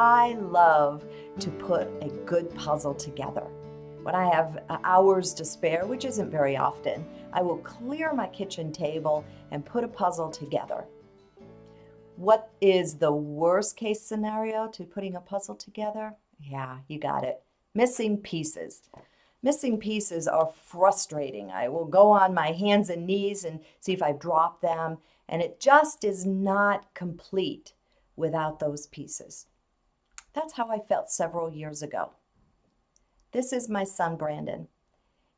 I love to put a good puzzle together. When I have hours to spare, which isn't very often, I will clear my kitchen table and put a puzzle together. What is the worst case scenario to putting a puzzle together? Yeah, you got it. Missing pieces. Missing pieces are frustrating. I will go on my hands and knees and see if I've dropped them, and it just is not complete without those pieces. That's how I felt several years ago. This is my son, Brandon.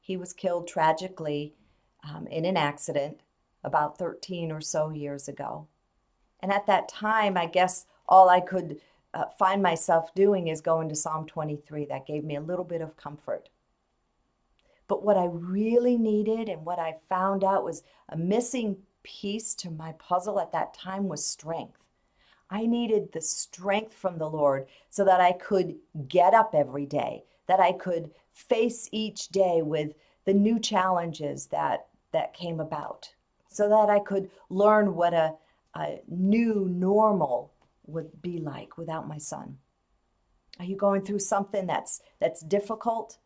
He was killed tragically in an accident about 13 or so years ago. And at that time, I guess all I could find myself doing is going to Psalm 23. That gave me a little bit of comfort. But what I really needed and what I found out was a missing piece to my puzzle at that time was strength. I needed the strength from the Lord so that I could get up every day, that I could face each day with the new challenges that came about, so that I could learn what a new normal would be like without my son. Are you going through something that's difficult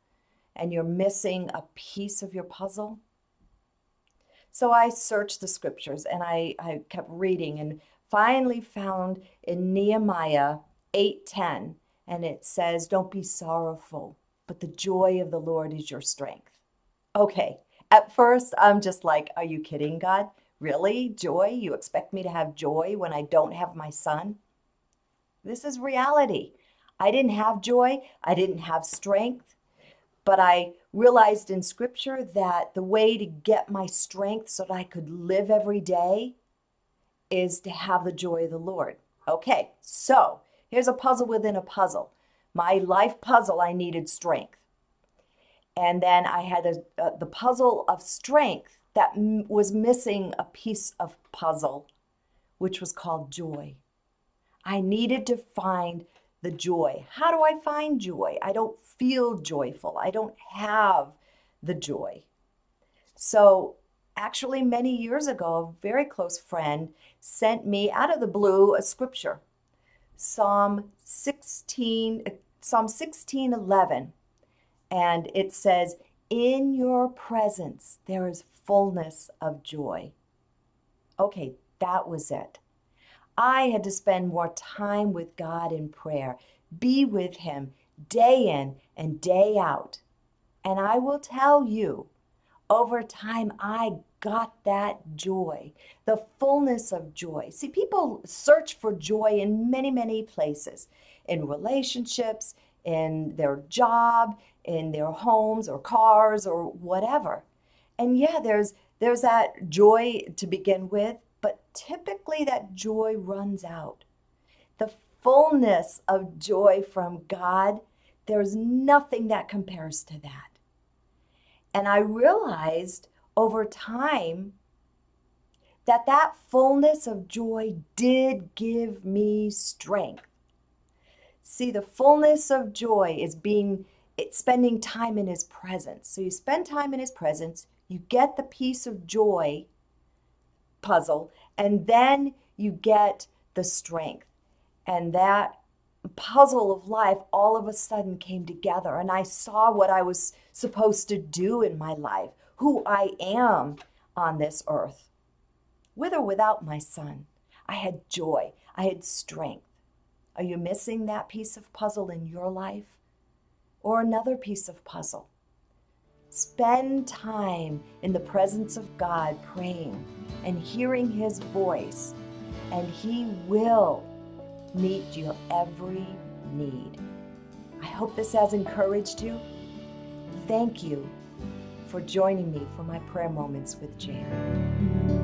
and you're missing a piece of your puzzle? So I searched the scriptures and I kept reading and finally found in Nehemiah 8:10, and it says, "Don't be sorrowful, but the joy of the Lord is your strength." Okay, at first I'm just like, are you kidding, God? Really? Joy? You expect me to have joy when I don't have my son? This is reality. I didn't have joy. I didn't have strength. But I realized in Scripture that the way to get my strength so that I could live every day is to have the joy of the Lord. Okay, so here's a puzzle within a puzzle. My life puzzle, I needed strength. And then I had the puzzle of strength that was missing a piece of puzzle, which was called joy. I needed to find the joy. How do I find joy? I don't feel joyful. I don't have the joy. So actually many years ago, a very close friend sent me out of the blue a scripture, Psalm 16:11. And it says, "In your presence, there is fullness of joy." Okay, that was it. I had to spend more time with God in prayer, be with Him day in and day out. And I will tell you, over time, I got that joy, the fullness of joy. See, people search for joy in many, many places, in relationships, in their job, in their homes or cars or whatever. And yeah, there's that joy to begin with, but typically that joy runs out. The fullness of joy from God, there's nothing that compares to that. And I realized over time that fullness of joy did give me strength. See, the fullness of joy is spending time in His presence. So you spend time in His presence, you get the piece of joy puzzle, and then you get the strength. And that puzzle of life all of a sudden came together, and I saw what I was supposed to do in my life, who I am on this earth. With or without my son, I had joy, I had strength. Are you missing that piece of puzzle in your life? Or another piece of puzzle? Spend time in the presence of God praying and hearing His voice, and He will meet your every need. I hope this has encouraged you. Thank you for joining me for my prayer moments with Jan.